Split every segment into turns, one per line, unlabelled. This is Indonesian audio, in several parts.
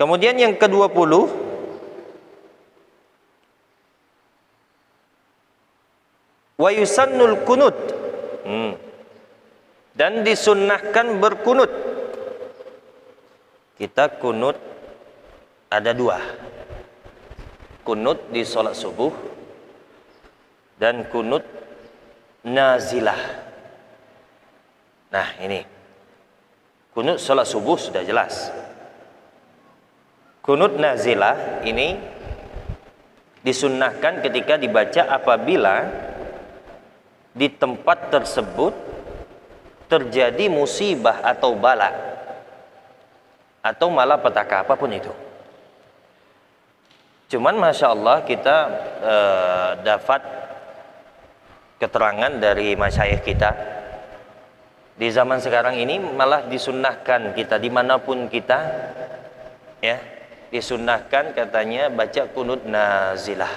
Kemudian yang ke-20, wa yusannul kunut. Dan disunnahkan berkunut. Kita kunut ada dua. Kunut di sholat subuh dan kunut nazilah. Nah ini, kunut sholat subuh sudah jelas. Kunut nazilah ini disunnahkan ketika dibaca apabila di tempat tersebut terjadi musibah atau bala atau malapetaka apapun itu. Cuman Masya Allah kita dapat keterangan dari masyayikh kita di zaman sekarang ini malah disunnahkan kita dimanapun kita, ya, disunnahkan katanya baca kunut nazilah.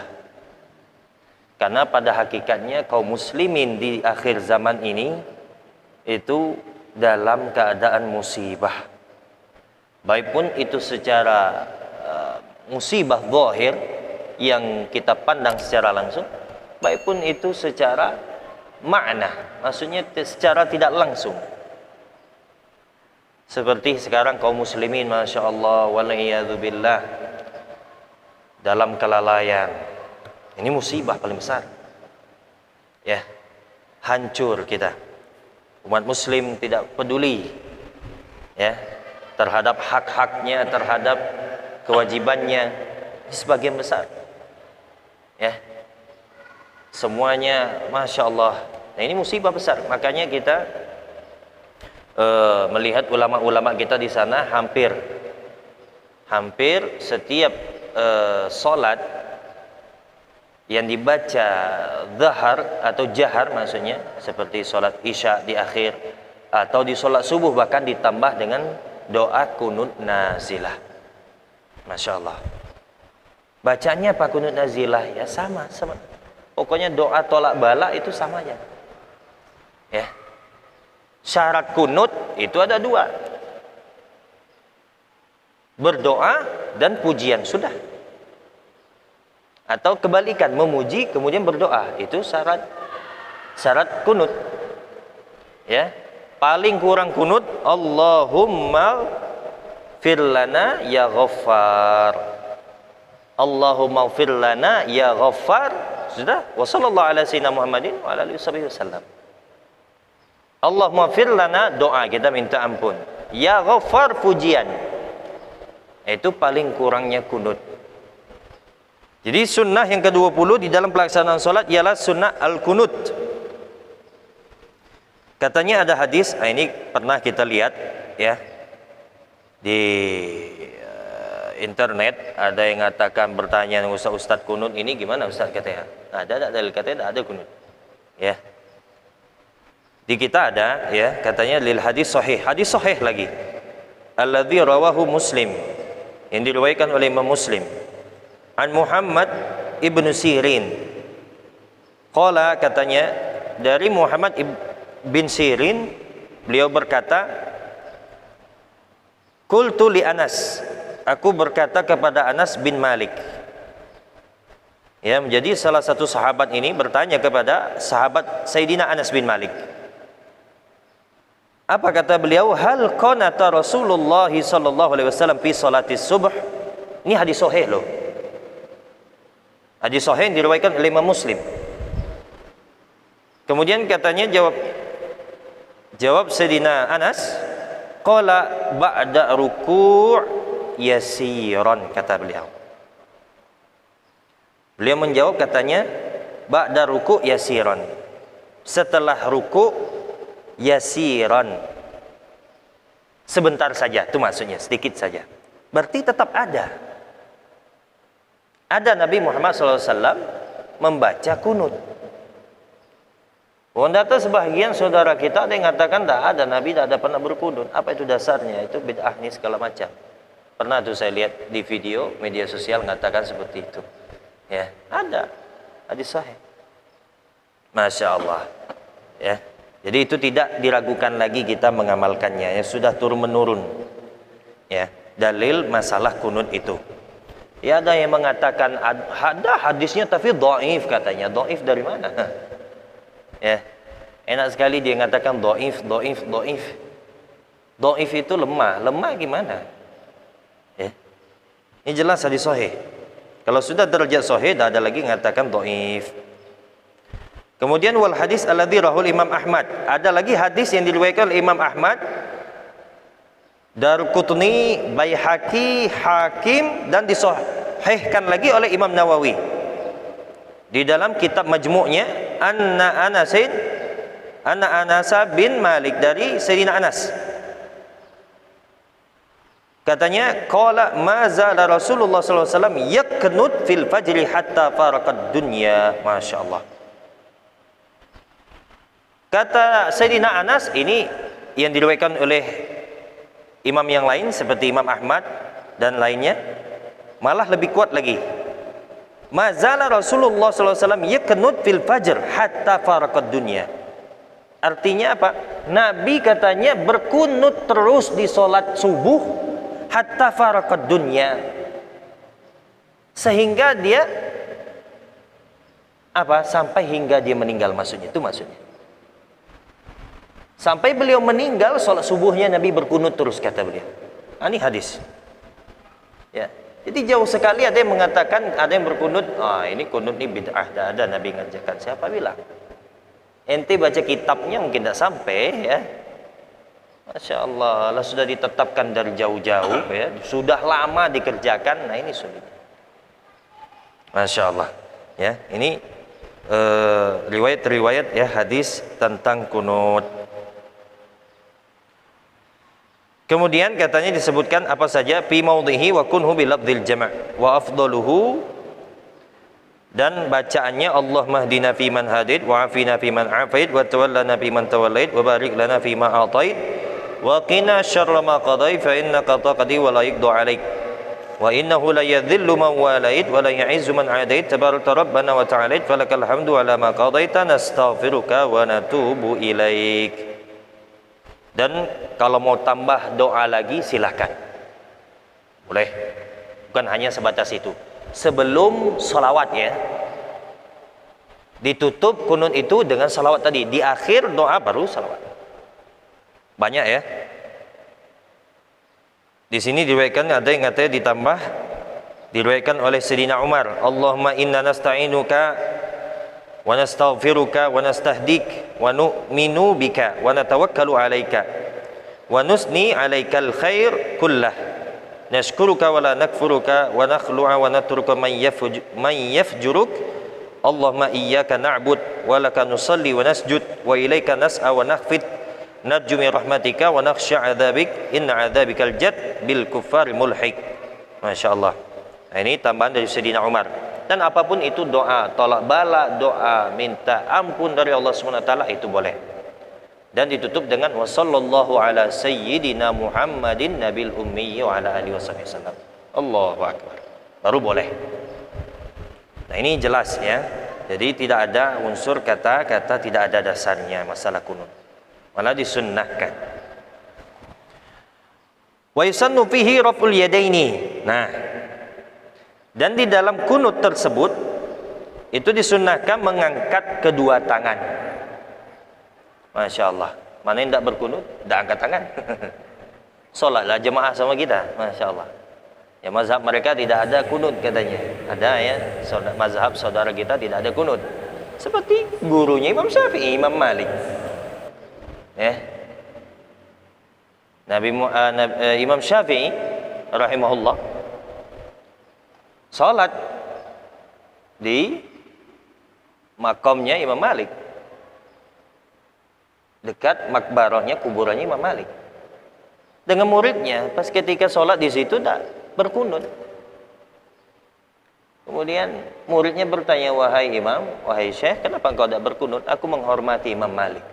Karena pada hakikatnya kaum muslimin di akhir zaman ini itu dalam keadaan musibah, baik pun itu secara musibah zahir yang kita pandang secara langsung, baik pun itu secara makna, maksudnya secara tidak langsung. Seperti sekarang kaum muslimin Masya Allah wal'iyadzubillah dalam kelalaian, ini musibah paling besar, ya, hancur kita. Umat muslim tidak peduli, ya, terhadap hak-haknya, terhadap kewajibannya sebagian besar, ya, semuanya Masya Allah. Nah ini musibah besar. Makanya kita melihat ulama-ulama kita di sana hampir setiap sholat yang dibaca zahar atau jahar, maksudnya seperti sholat isya di akhir atau di sholat subuh bahkan ditambah dengan doa kunut nazilah. Masya Allah. Bacanya apa kunut nazilah? Ya sama. Pokoknya doa tolak bala itu sama aja, ya. Syarat kunut itu ada dua, berdoa dan pujian, sudah. Atau kebalikan, memuji kemudian berdoa, itu syarat kunut, ya. Paling kurang kunut Allahumma firlana ya ghaffar, Allahumma firlana ya ghaffar, sudah. Wa sallallahu ala sayyidina Muhammadin wa ala alihi wasallam. Allahumma firlana, doa kita minta ampun, ya ghaffar pujian, itu paling kurangnya kunut. Jadi sunnah yang ke-20 di dalam pelaksanaan sholat ialah sunnah al-kunut. Katanya ada hadis, ini pernah kita lihat, ya, di internet ada yang mengatakan, bertanya Ustaz kunut ini gimana Ustaz, katanya ada dalil, katanya ada kunut, ya. Di kita ada, ya, katanya lil hadis sahih lagi, alladzi rawahu Muslim, yang diriwayatkan oleh Imam Muslim, an Muhammad ibnu Sirin, qala, katanya dari Muhammad bin Sirin, beliau berkata, qultu li Anas, aku berkata kepada Anas bin Malik, ya, menjadi salah satu sahabat ini bertanya kepada sahabat Sayyidina Anas bin Malik. Apa kata beliau? Hal qanata Rasulullah sallallahu alaihi wasallam fi salatis subuh. Ini hadis sahih loh. Hadis sahih diriwayatkan oleh Imam Muslim. Kemudian katanya jawab Sayyidina Anas, qala ba'da ruku' yasiran, kata beliau. Beliau menjawab katanya ba'da ruku' yasiran, setelah ruku' yasiran, sebentar saja, itu maksudnya sedikit saja. Berarti tetap ada Nabi Muhammad SAW membaca kunut. Wondata sebagian saudara kita ada yang mengatakan tidak ada, Nabi tidak ada pernah berkunut. Apa itu dasarnya? Itu bid'ah ini segala macam. Pernah tuh saya lihat di video media sosial mengatakan seperti itu, ya, ada hadis sahih. Masya Allah, ya. Jadi itu tidak diragukan lagi kita mengamalkannya, ya, sudah turun menurun, ya. dalil masalah kunut itu. Ya, ada yang mengatakan ada hadisnya tapi dhaif katanya. Dhaif dari mana? Ya. Enak sekali dia mengatakan dhaif. Dhaif itu lemah. Lemah gimana? Ya. Ini jelas hadis sahih. Kalau sudah derajat sahih, tidak ada lagi mengatakan dhaif. Kemudian wal hadis alladzi rahul Imam Ahmad. Ada lagi hadis yang diriwayatkan oleh Imam Ahmad, Darqutni, Baihaqi, Hakim, dan disahihkan lagi oleh Imam Nawawi di dalam kitab majmu'nya Anna Anas bin Malik, dari Sayyidina Anas. Katanya qala ma zala Rasulullah sallallahu alaihi wasallam yaknut fil fajri hatta faraqad dunya. Masyaallah. Kata Sayyidina Anas, ini yang diriwayatkan oleh imam yang lain seperti Imam Ahmad dan lainnya, malah lebih kuat lagi. Ma zala Rasulullah sallallahu alaihi wasallam yaknut fil fajr hatta faraqad dunya. Artinya apa? Nabi katanya berkunut terus di salat subuh hatta faraqad dunya, sehingga dia apa? Sampai hingga dia meninggal, maksudnya. Itu maksudnya. Sampai beliau meninggal, salat subuhnya Nabi berkunut terus, kata beliau. Ini hadis. Ya. Jadi jauh sekali ada yang mengatakan, ada yang berkunut, ini kunut ini bid'ah, tidak ada Nabi ngajarkan. Siapa bilang? Ente baca kitabnya mungkin tidak sampai, ya. Masya Allah, Allah sudah ditetapkan dari jauh-jauh, ya. Sudah lama dikerjakan. Nah, ini sulit. Masya Allah, ya. Ini riwayat-riwayat, ya, hadis tentang kunut. Kemudian katanya disebutkan apa saja, fi maudhihi wa kunhu bi lafdzil jama' wa afdaluhu, dan bacaannya Allahumma hdina fi man hadid wa afina fi man afait wa tawallana fi man tawallait wa barik lana fi ma atait wa qina syarra ma qadait fa innaka taqdi wa la yuqda alaik wa innahu la yadhillu man walait wa la ya'izzu man adait tabarakta rabbana wa ta'alait falakal hamdu ala ma qadaita nastaghfiruka wa natubu ilaik. Dan kalau mau tambah doa lagi silahkan, boleh, bukan hanya sebatas itu. Sebelum salawat, ya, ditutup kunut itu dengan salawat tadi, di akhir doa baru salawat. Banyak, ya. Di sini diriwayatkan, ada yang katanya ditambah, diriwayatkan oleh Sayyidina Umar, Allahumma inna nasta'inuka wa nastaghfiruka wa nastahdik wa nu'minu bika wa natawakkalu alaika wa nusni alaikal khair kullah nashkuruka wa la nakfuruka wa nakhlu'a wa natruka man yafjuruk Allahumma iyyaka na'bud wa laka nusalli wa nasjud wa ilaika nas'a wa nakhfid narju min rahmatika wa nakhsha 'adzabik inna 'adzabikal jad bil kuffari mulhik. Masya Allah. Nah, ini tambahan dari Sayyidina Umar. Dan apapun itu doa tolak bala, doa minta ampun dari Allah SWT, itu boleh. Dan ditutup dengan wa sallallahu ala sayyidina Muhammadin nabil ummi wa ala alihi wasallam. Allahu akbar. Baru boleh. Nah, ini jelas, ya. Jadi tidak ada unsur kata-kata, tidak ada dasarnya masalah kunut. Malah disunnahkan. Wa yusannu fihi raf'ul yadaini. Nah, dan di dalam kunut tersebut itu disunnahkan mengangkat kedua tangan. Masya Allah. Mana yang tidak berkunut, tidak angkat tangan. Solatlah jemaah sama kita. Masya Allah. Ya, mazhab mereka tidak ada kunut katanya. Ada, ya, mazhab saudara kita tidak ada kunut. Seperti gurunya Imam Syafi'i, Imam Malik. Ya. Imam Syafi'i rahimahullah salat di makamnya Imam Malik, dekat makbarahnya, kuburannya Imam Malik, dengan muridnya. Pas ketika sholat di situ tidak berkunut. Kemudian muridnya bertanya, wahai imam, wahai syekh, kenapa engkau tidak berkunut? Aku menghormati Imam Malik,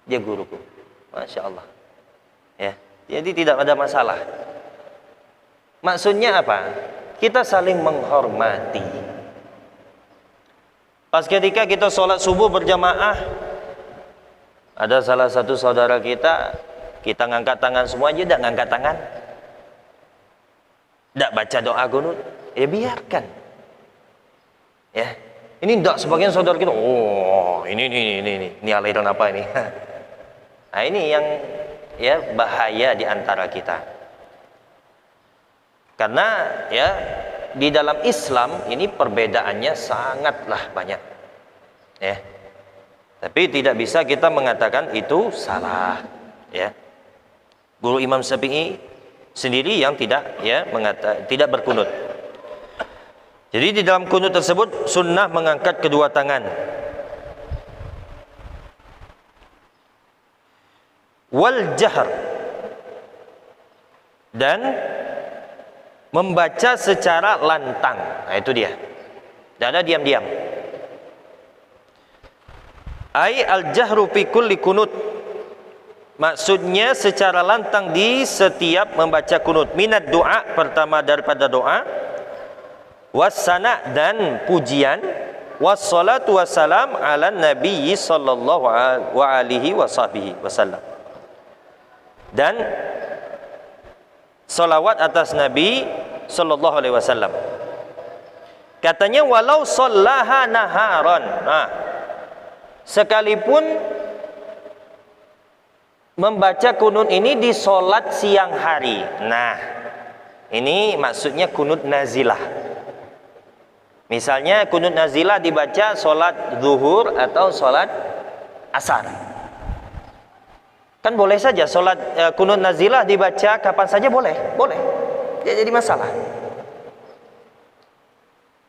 dia guruku. Masya Allah, ya. Jadi tidak ada masalah. Maksudnya apa? Kita saling menghormati. Pas ketika kita sholat subuh berjamaah, ada salah satu saudara kita ngangkat tangan semua aja, tidak ngangkat tangan. Tidak baca doa kunut, ya biarkan. Ya, ini tidak sebagian saudara kita. Oh, ini aliran apa ini? Nah, ini yang ya bahaya di antara kita. Karena ya di dalam Islam ini perbedaannya sangatlah banyak. Ya. Tapi tidak bisa kita mengatakan itu salah. Ya. Guru Imam Syafi'i sendiri yang tidak tidak berkunut. Jadi di dalam kunut tersebut sunnah mengangkat kedua tangan. Wal jahr, dan membaca secara lantang. Nah, itu dia. Tidak ada diam-diam. Ai al-jahru fi kulli kunut. Maksudnya secara lantang di setiap membaca kunut. Minat doa, pertama daripada doa. Wassana, dan pujian. Wassalatu wassalam ala nabi sallallahu alaihi wasallam. Dan salawat atas Nabi sallallahu alaihi wasallam. Katanya walau sallaha naharan. Nah, sekalipun membaca kunut ini di solat siang hari. Nah, ini maksudnya kunut nazilah. Misalnya kunut nazilah dibaca solat zuhur atau solat asar. Kan boleh saja solat kunut nazilah dibaca kapan saja boleh. Tidak jadi masalah.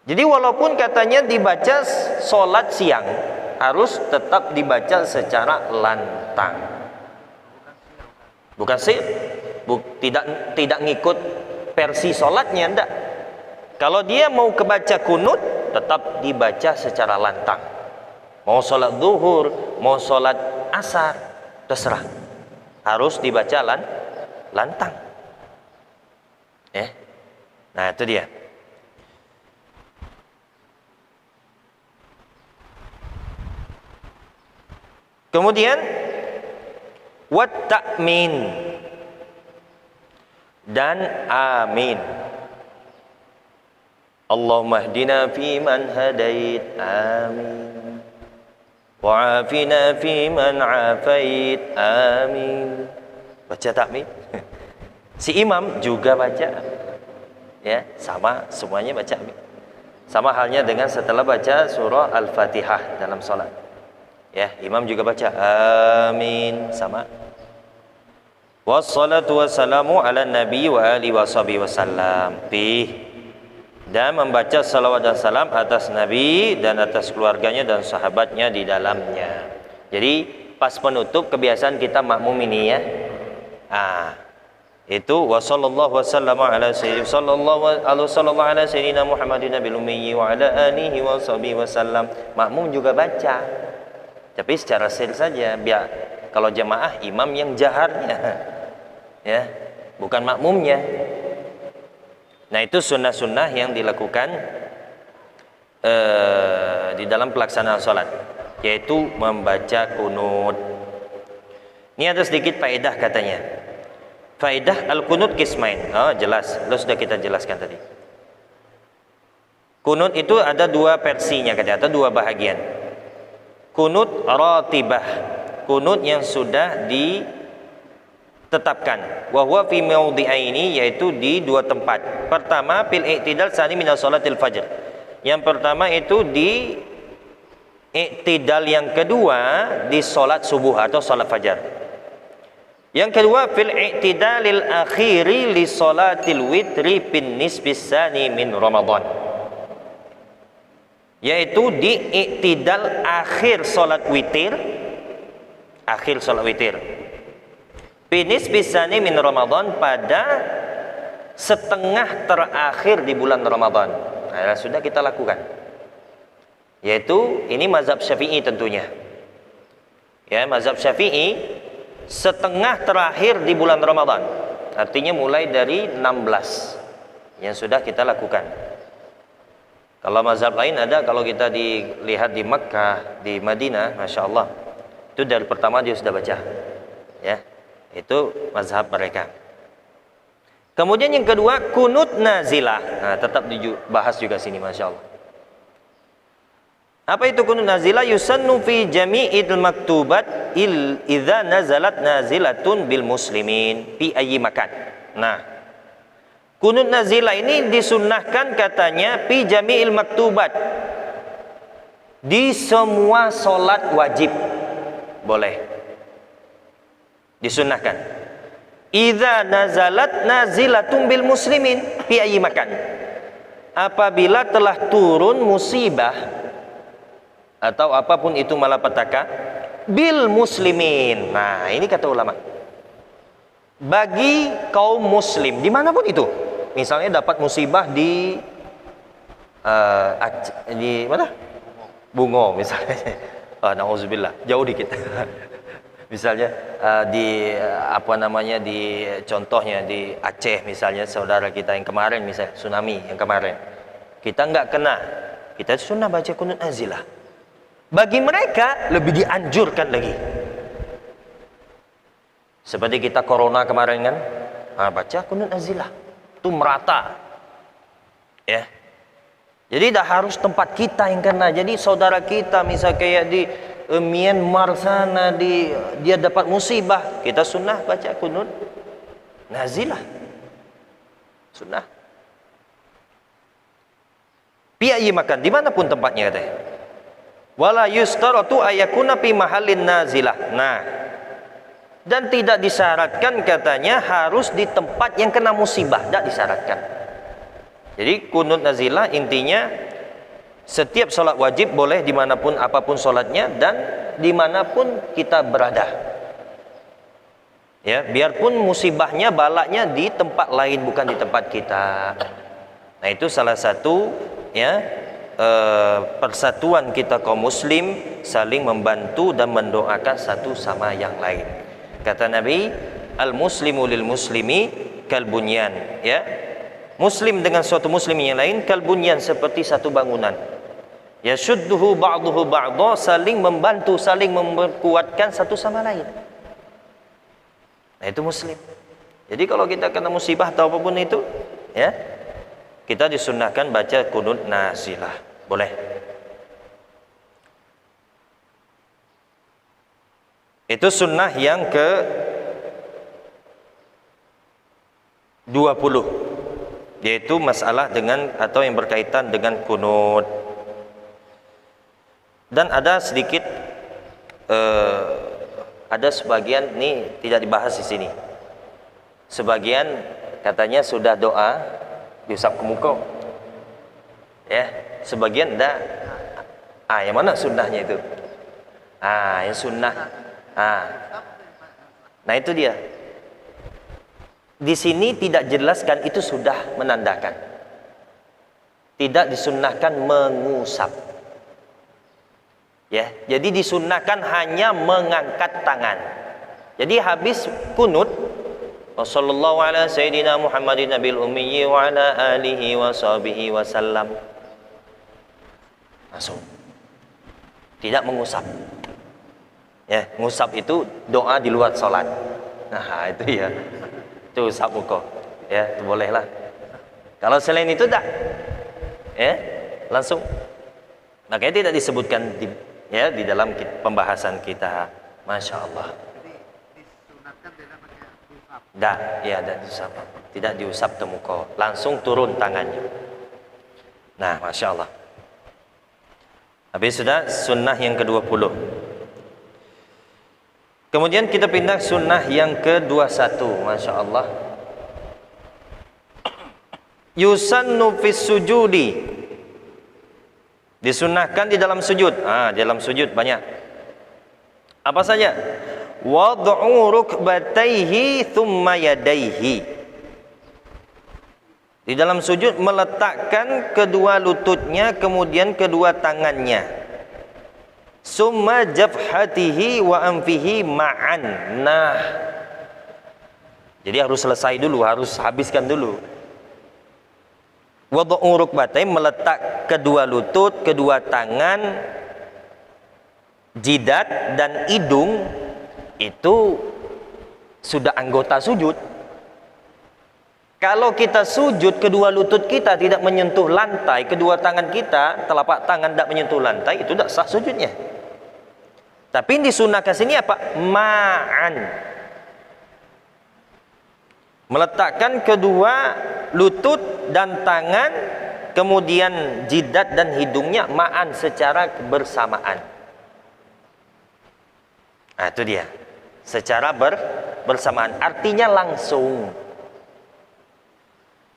Jadi walaupun katanya dibaca solat siang, harus tetap dibaca secara lantang. Bukan sih, tidak ngikut versi solatnya, enggak. Kalau dia mau kebaca kunut, tetap dibaca secara lantang. Mau solat zuhur, mau solat asar, terserah. Harus dibaca lantang. Ya. Nah, itu dia. Kemudian wat ta'min, dan amin. Allahumma hdina fi man hadait, amin. Wa'afina fi man afait, amin. Baca takmin. Si imam juga baca. Ya, sama semuanya baca amin. Sama halnya dengan setelah baca surah Al-Fatihah dalam salat. Ya, imam juga baca amin, sama. Wassalatu wassalamu ala nabi wa alihi wasallam. Dan membaca salawat dan salam atas Nabi dan atas keluarganya dan sahabatnya di dalamnya. Jadi pas penutup kebiasaan kita makmum ini ya. Itu wa sallallahu wasallama ala sayyidina Muhammadin nabil ummi wa ala alihi wa sahbihi wasallam. Makmum juga baca. Tapi secara sir saja, biar kalau jamaah imam yang jaharnya. Ya, bukan makmumnya. Nah, itu sunnah-sunnah yang dilakukan di dalam pelaksanaan sholat, yaitu membaca kunut. Ini ada sedikit faedah katanya. Faedah al-kunut kismain. Oh, jelas, sudah kita jelaskan tadi. Kunut itu ada dua versinya katanya, atau dua bahagian. Kunut ratibah, kunut yang sudah ditetapkan. Wa huwa fi mawdi'aini, yaitu di dua tempat. Pertama fil i'tidal, tsani min sholatil fajr. Yang pertama itu di i'tidal, yang kedua di salat subuh atau salat fajar. Yang kedua fil i'tidalil akhiri li sholatil witri bin nisbis tsani min Ramadan. Yaitu di i'tidal akhir salat witir, akhir salat witir. Binis bisani min Ramadan, pada setengah terakhir di bulan Ramadan. Nah, sudah kita lakukan. Yaitu ini mazhab Syafi'i tentunya. Ya, mazhab Syafi'i setengah terakhir di bulan Ramadan. Artinya mulai dari 16 yang sudah kita lakukan. Kalau mazhab lain ada, kalau kita dilihat di Makkah, di Madinah, Masya Allah, itu dari pertama dia sudah baca. Ya. Itu mazhab mereka. Kemudian yang kedua, kunut nazilah. Nah, tetap dibahas juga sini, Masya Allah. Apa itu kunut nazilah? Yusannu fi jami'il maktubat idza nazalat nazilatun bil muslimin fi ayyi makan. Nah, kunut nazilah ini disunnahkan katanya fi jami'il maktubat. Di semua solat wajib boleh disunnahkan. Idza nazalat nazilatun bil muslimin fi ayyi makan. Apabila telah turun musibah atau apapun itu malapetaka bil muslimin. Nah, ini kata ulama. Bagi kaum muslim dimanapun itu. Misalnya dapat musibah di mana? Bungo misalnya. Nauzubillah, jauh dikit. Misalnya di contohnya di Aceh misalnya, saudara kita yang kemarin misalnya tsunami yang kemarin, kita nggak kena, kita sunnah baca kunut nazilah. Bagi mereka lebih dianjurkan lagi. Seperti kita corona kemarin kan, baca kunut nazilah, itu merata, ya. Jadi dah harus tempat kita yang kena. Jadi saudara kita misal kayak di Myanmar sana, dia dapat musibah, kita sunnah baca kunut nazilah, sunnah. Piye makan dimanapun tempatnya katanya. Wala yustaratu ayakuna fi mahallin nazilah. Nah, dan tidak disyaratkan katanya harus di tempat yang kena musibah, tidak disyaratkan. Jadi kunut nazilah intinya setiap sholat wajib boleh dimanapun apapun sholatnya dan dimanapun kita berada. Ya, biarpun musibahnya, balaknya di tempat lain bukan di tempat kita. Nah, itu salah satu ya persatuan kita kaum muslim, saling membantu dan mendoakan satu sama yang lain. Kata Nabi, al muslimu lil muslimi kal bunyan, ya. Muslim dengan suatu muslim yang lain kal bunyan, seperti satu bangunan. Yashudduhu ba'duhu ba'dha, saling membantu, saling memperkuatkan satu sama lain. Nah, itu muslim. Jadi kalau kita kena musibah atau apapun itu, ya, kita disunnahkan baca kunut nazilah. Boleh. Itu sunnah yang ke 20, yaitu masalah dengan atau yang berkaitan dengan kunut. Dan ada sedikit ada sebagian ini tidak dibahas di sini. Sebagian katanya sudah doa diusap ke muka, ya. Sebagian enggak. Yang mana sunnahnya itu? Yang sunnah. Nah, itu dia. Di sini tidak jelaskan itu sudah menandakan. Tidak disunnahkan mengusap. Ya, jadi disunnahkan hanya mengangkat tangan. Jadi habis kunut, sallallahu ala sayyidina Muhammadin nabil ummi wa ala alihi wa sahbihi wasallam, langsung, tidak mengusap. Ya, mengusap itu doa di luar sholat. Nah, itu ya, itu usap muka, ya, itu bolehlah. Kalau selain itu tak, ya, langsung. Makanya tidak disebutkan di dalam pembahasan kita. Masya Allah. Tidak diusap ke muka, langsung turun tangannya. Nah, Masya Allah. Habis sudah sunnah yang ke-20. Kemudian kita pindah sunnah yang ke-21. Masya Allah. Yusannu fis sujudi, disunnahkan di dalam sujud. Di dalam sujud banyak. Apa saja? Wad'u rukbatayhi thumma yadayhi. Di dalam sujud meletakkan kedua lututnya, kemudian kedua tangannya. Summa jabhatihi wa anfihi ma'an. Nah, jadi harus selesai dulu, harus habiskan dulu. Wad'u rukbatayhi, meletak kedua lutut, kedua tangan, jidat dan hidung, itu sudah anggota sujud. Kalau kita sujud, kedua lutut kita tidak menyentuh lantai, kedua tangan kita, telapak tangan tidak menyentuh lantai, itu tidak sah sujudnya. Tapi disunahkan sini apa? Ma'an. Meletakkan kedua lutut dan tangan, kemudian jidat dan hidungnya ma'an secara bersamaan. Nah, itu dia. Secara bersamaan. Artinya langsung.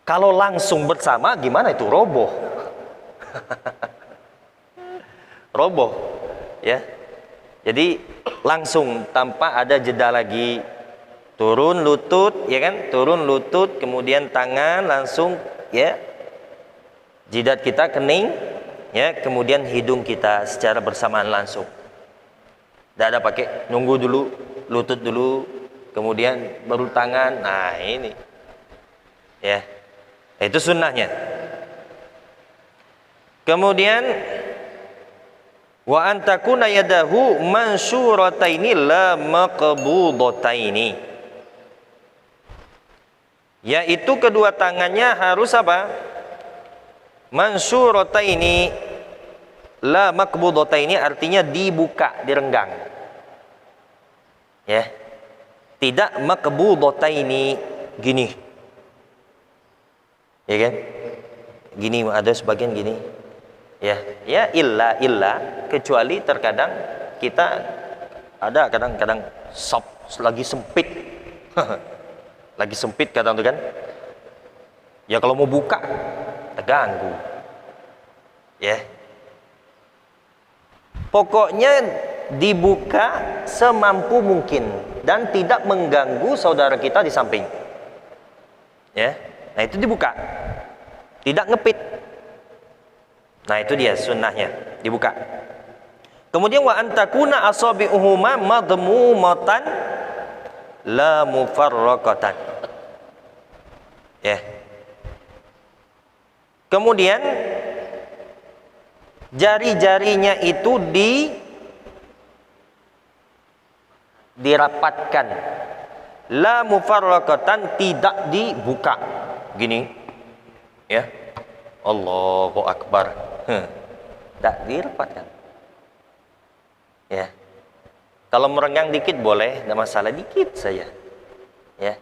Kalau langsung bersama, gimana itu? Roboh. Roboh. Ya. Jadi langsung tanpa ada jeda lagi. Turun lutut, ya kan? Turun lutut, kemudian tangan langsung, ya. Jidat kita kening, ya. Kemudian hidung kita secara bersamaan langsung. Tidak ada pakai nunggu dulu, lutut dulu, kemudian baru tangan. Nah ini, ya, itu sunnahnya. Kemudian wa antakuna yadahu mansyurataini la maqbudataini, yaitu kedua tangannya harus apa? Mansyurataini la maqbudataini, artinya dibuka, direnggang. Ya, tidak maqbudataini gini, ya kan? Gini, ada sebagian gini, ya, ya illa kecuali terkadang kita ada kadang-kadang lagi sempit, lagi sempit kadang tuh kan, ya kalau mau buka terganggu, ya. Pokoknya dibuka semampu mungkin dan tidak mengganggu saudara kita di samping. Ya. Nah, itu dibuka. Tidak ngepit. Nah, itu dia sunnahnya, dibuka. Kemudian wa antakuna asabi'uhuma madmumatan la mufarraqatan. Ya. Kemudian jari-jarinya itu dirapatkan, la mufarraqatan, tidak dibuka gini, ya, Allahu Akbar, tidak dirapatkan, ya. Kalau merenggang dikit boleh, tidak masalah, dikit saja, ya.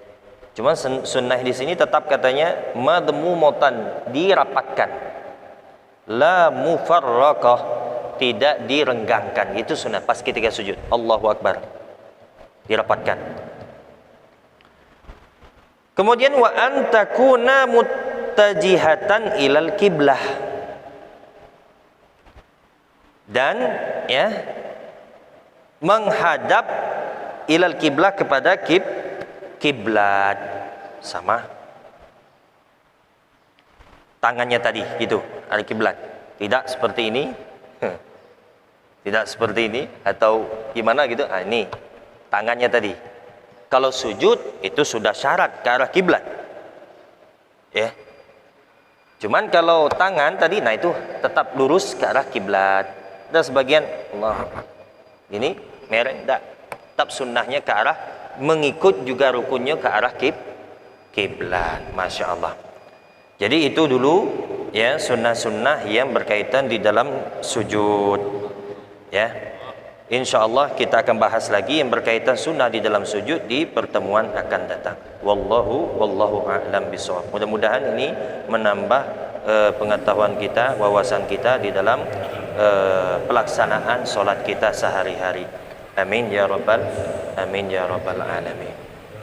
Cuma sunnah di sini tetap katanya madmumatan, dirapatkan, la mufarraqah, tidak direnggangkan. Itu sunnah pas ketika sujud, Allahu Akbar, dirapatkan. Kemudian wa antakuna muttajihatan ilal kiblah, dan ya menghadap ilal kiblah, kepada kiblat, sama tangannya tadi gitu, al kiblat, tidak seperti ini, tidak seperti ini atau gimana gitu. Nah, ini tangannya tadi. Kalau sujud itu sudah syarat ke arah kiblat, ya. Cuman kalau tangan tadi, nah itu tetap lurus ke arah kiblat. Dan sebagian Allah ini mereng, tidak, tetap sunnahnya ke arah, mengikut juga rukunnya ke arah kiblat. Masya Allah. Jadi itu dulu ya sunnah-sunnah yang berkaitan di dalam sujud, ya. Insyaallah kita akan bahas lagi yang berkaitan sunnah di dalam sujud di pertemuan akan datang. Wallahu a'lam bishawab. Mudah-mudahan ini menambah pengetahuan kita, wawasan kita di dalam pelaksanaan solat kita sehari-hari. Amin ya rabbal alamin.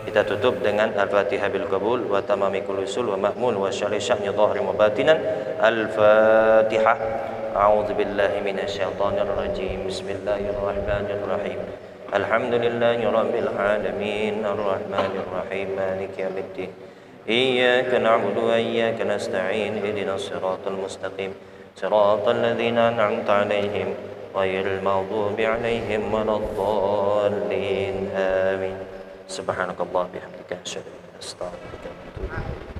Kita tutup dengan Al-Fatihah bil qabul wa tamami kulli usul wa ma'mul wa syari sya'ni dhahri wa batinan. Al-Fatihah. A'udzu billahi minasyaitonir rajim. Bismillahirrahmanirrahim. Alhamdulillahi rabbil alamin arrahmanir rahim maliki yaumiddin. Iyyaka na'budu wa iyyaka nasta'in ihdinas siratal mustaqim siratal ladzina an'amta 'alaihim ghairil maghdubi 'alaihim waladdallin. Amin. Subhanakallah bihamdika asyhadu an la ilaha illa anta astaghfiruka wa atubu ilaik.